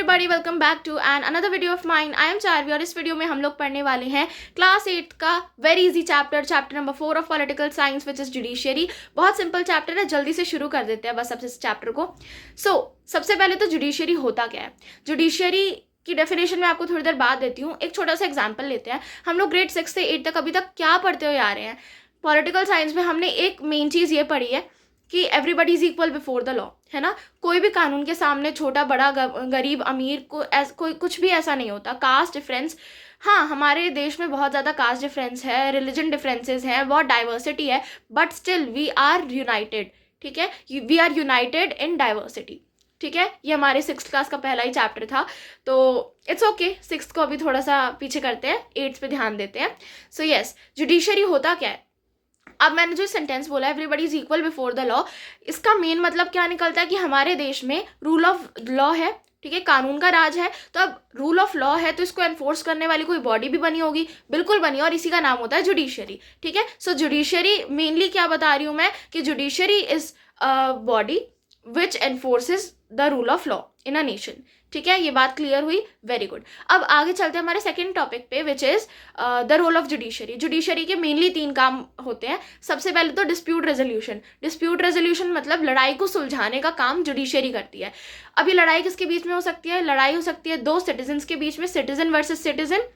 Everybody, welcome back to and another video of mine. I am Charvi और इस video में हम लोग पढ़ने वाले हैं क्लास 8 का very easy chapter number 4 of political science which is judiciary. बहुत सिंपल चैप्टर है, जल्दी से शुरू कर देते हैं बस अब इस चैप्टर को। सबसे पहले तो जुडिशियरी होता क्या है। जुडिशियरी की डेफिनेशन मैं आपको थोड़ी देर बाद देती हूँ। एक छोटा सा एग्जाम्पल लेते हैं। हम लोग ग्रेड 6 से 8 तक अभी तक क्या पढ़ते हुए आ रहे हैं। पॉलिटिकल साइंस में हमने एक मेन चीज़ ये पढ़ी है कि everybody is equal before the law, है ना। कोई भी कानून के सामने छोटा बड़ा गरीब अमीर कोई कुछ भी ऐसा नहीं होता। कास्ट डिफरेंस, हाँ हमारे देश में बहुत ज़्यादा कास्ट डिफरेंस है, रिलीजन डिफरेंसेस हैं, बहुत डाइवर्सिटी है, but still we are united. ठीक है, we are united in diversity. ठीक है, ये हमारे 6th क्लास का पहला ही चैप्टर था, तो इट्स ओके। 6th को अभी थोड़ा सा पीछे करते हैं, 8th पे ध्यान देते हैं। सो यस, जुडिशरी होता क्या है। अब मैंने जो सेंटेंस बोला everybody is equal before the law, इसका मेन मतलब क्या निकलता है कि हमारे देश में रूल ऑफ लॉ है। ठीक है, कानून का राज है। तो अब रूल ऑफ लॉ है तो इसको एनफोर्स करने वाली कोई बॉडी भी बनी होगी, बिल्कुल बनी, और इसी का नाम होता है जुडिशरी। ठीक है, सो जुडिशरी मेनली क्या बता रही हूँ मैं कि judiciary is body which enforces the rule of law in a nation. ठीक है, ये बात क्लियर हुई, वेरी गुड। अब आगे चलते हैं हमारे सेकंड टॉपिक पे which is the role of judiciary. Judiciary के मेनली 3 काम होते हैं। सबसे पहले तो डिस्प्यूट रेजोल्यूशन। डिस्प्यूट रेजोल्यूशन मतलब लड़ाई को सुलझाने का काम जुडिशरी करती है। अभी लड़ाई किसके बीच में हो सकती है। लड़ाई हो सकती है 2 सिटीजन्स के बीच में, citizen versus citizen,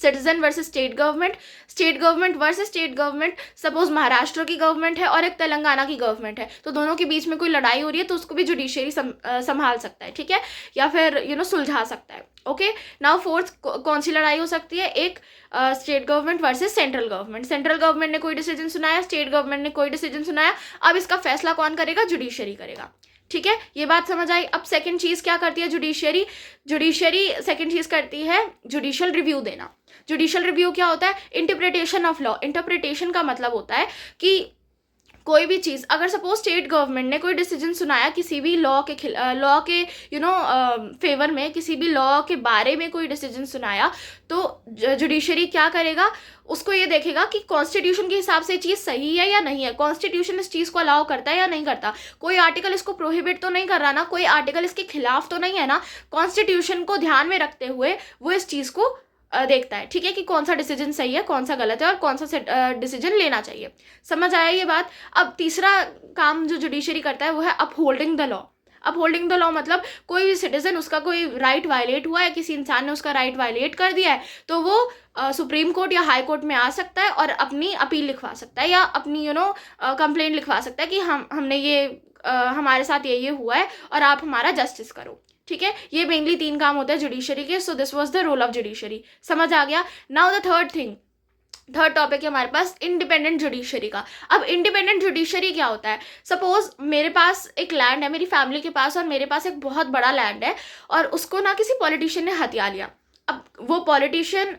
citizen versus state government, state government versus state government. Suppose Maharashtra की गवर्नमेंट है और एक तेलंगाना की गवर्नमेंट है, तो दोनों के बीच में कोई लड़ाई हो रही है तो उसको भी जुडिशरी संभाल सकता है। ठीक है, या फिर सुलझा सकता है। ओके, नाउ फोर्थ कौन सी लड़ाई हो सकती है। एक state government versus central government. Central government ने कोई डिसीजन सुनाया, स्टेट गवर्नमेंट ने कोई डिसीजन सुनाया, अब इसका फैसला कौन करेगा, जुडिशरी करेगा। ठीक है, ये बात समझ आई। अब सेकंड चीज क्या करती है जुडिशरी। जुडिशरी सेकंड चीज करती है जुडिशियल रिव्यू देना। जुडिशियल रिव्यू क्या होता है, इंटरप्रिटेशन ऑफ लॉ। इंटरप्रिटेशन का मतलब होता है कि कोई भी चीज़, अगर सपोज स्टेट गवर्नमेंट ने कोई डिसीजन सुनाया किसी भी लॉ के फेवर में, किसी भी लॉ के बारे में कोई डिसीजन सुनाया, तो जुडिशरी क्या करेगा, उसको ये देखेगा कि कॉन्स्टिट्यूशन के हिसाब से चीज़ सही है या नहीं है, कॉन्स्टिट्यूशन इस चीज़ को अलाउ करता है या नहीं करता, कोई आर्टिकल इसको प्रोहिबिट तो नहीं कर रहा ना, कोई आर्टिकल इसके खिलाफ तो नहीं है ना। कॉन्स्टिट्यूशन को ध्यान में रखते हुए वो इस चीज़ को देखता है। ठीक है, कि कौन सा डिसीजन सही है, कौन सा गलत है, और कौन सा डिसीजन लेना चाहिए। समझ आया ये बात। अब तीसरा काम जो जुडिशरी करता है वो है upholding the law. Upholding the law मतलब कोई भी सिटीजन, उसका कोई राइट वायलेट हुआ है, किसी इंसान ने उसका राइट वायलेट कर दिया है, तो वो सुप्रीम कोर्ट या हाई कोर्ट में आ सकता है और अपनी अपील लिखवा सकता है या अपनी कंप्लेंट लिखवा सकता है कि हमने ये हमारे साथ ये हुआ है और आप हमारा जस्टिस करो। ठीक है, ये मेनली 3 काम होते हैं जुडिशरी के। So this was the role of judiciary. समझ आ गया। नाउ द थर्ड टॉपिक है हमारे पास इंडिपेंडेंट जुडिशरी का। अब इंडिपेंडेंट जुडिशरी क्या होता है। सपोज मेरे पास एक लैंड है, मेरी फैमिली के पास, और मेरे पास एक बहुत बड़ा लैंड है, और उसको ना किसी पॉलिटिशियन ने हथिया लिया। अब वो पॉलिटिशियन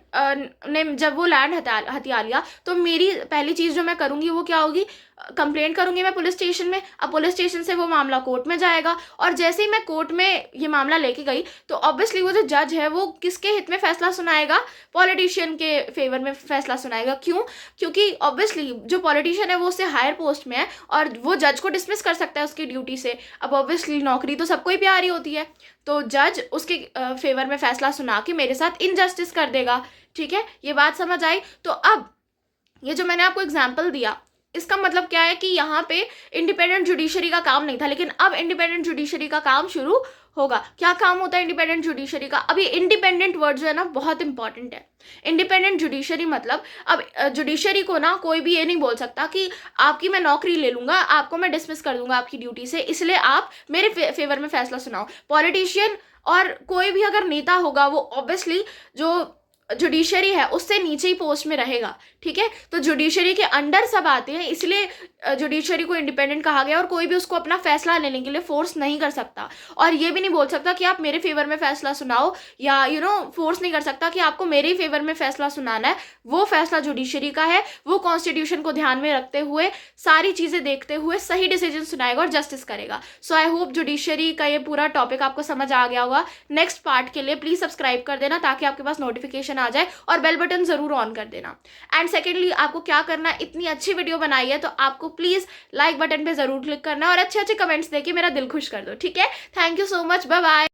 ने जब वो लैंड हथिया लिया, तो मेरी पहली चीज़ जो मैं करूँगी वो क्या होगी, कंप्लेंट करूँगी मैं पुलिस स्टेशन में। अब पुलिस स्टेशन से वो मामला कोर्ट में जाएगा, और जैसे ही मैं कोर्ट में ये मामला लेके गई, तो ऑब्वियसली वो जो जज है वो किसके हित में फैसला सुनाएगा, पॉलिटिशियन के फेवर में फैसला सुनाएगा। क्यों, क्योंकि ऑब्वियसली जो पॉलिटिशियन है वो उससे हायर पोस्ट में है और वो जज को डिसमिस कर सकता है उसकी ड्यूटी से। अब ऑब्वियसली नौकरी तो सबको ही प्यारी होती है, तो जज उसके फेवर में फैसला सुना के मेरे साथ इनजस्टिस कर देगा। ठीक है, ये बात समझ आई। तो अब ये जो मैंने आपको एग्जाम्पल दिया, इसका मतलब क्या है कि यहाँ पे इंडिपेंडेंट जुडिशरी का काम नहीं था, लेकिन अब इंडिपेंडेंट जुडिशरी का काम शुरू होगा। क्या काम होता है इंडिपेंडेंट जुडिशरी का। अभी इंडिपेंडेंट वर्ड जो है ना बहुत इंपॉर्टेंट है। इंडिपेंडेंट जुडिशरी मतलब अब जुडिशरी को ना कोई भी ये नहीं बोल सकता कि आपकी मैं नौकरी ले लूँगा, आपको मैं डिसमिस कर दूंगा आपकी ड्यूटी से, इसलिए आप मेरे फेवर में फैसला सुनाओ। पॉलिटिशियन और कोई भी अगर नेता होगा वो ऑब्वियसली जो जुडिशरी है उससे नीचे ही पोस्ट में रहेगा। ठीक है, तो जुडिशरी के अंडर सब आते हैं, इसलिए जुडिशरी को इंडिपेंडेंट कहा गया, और कोई भी उसको अपना फैसला लेने के लिए फोर्स नहीं कर सकता, और ये भी नहीं बोल सकता कि आप मेरे फेवर में फैसला सुनाओ, या फोर्स नहीं कर सकता कि आपको मेरे ही फेवर में फैसला सुनाना है। वो फैसला जुडिशरी का है, वो कॉन्स्टिट्यूशन को ध्यान में रखते हुए, सारी चीज़ें देखते हुए सही डिसीजन सुनाएगा और जस्टिस करेगा। सो आई होप जुडिशरी का ये पूरा टॉपिक आपको समझ आ गया होगा। नेक्स्ट पार्ट के लिए प्लीज़ सब्सक्राइब कर देना ताकि आपके पास नोटिफिकेशन आ जाए, और बेल बटन ज़रूर ऑन कर देना। एंड सेकेंडली आपको क्या करना है, इतनी अच्छी वीडियो बनाई है तो आपको प्लीज़ लाइक बटन पे ज़रूर क्लिक करना है और अच्छे अच्छे कमेंट्स देके मेरा दिल खुश कर दो। ठीक है, thank you so much, bye bye.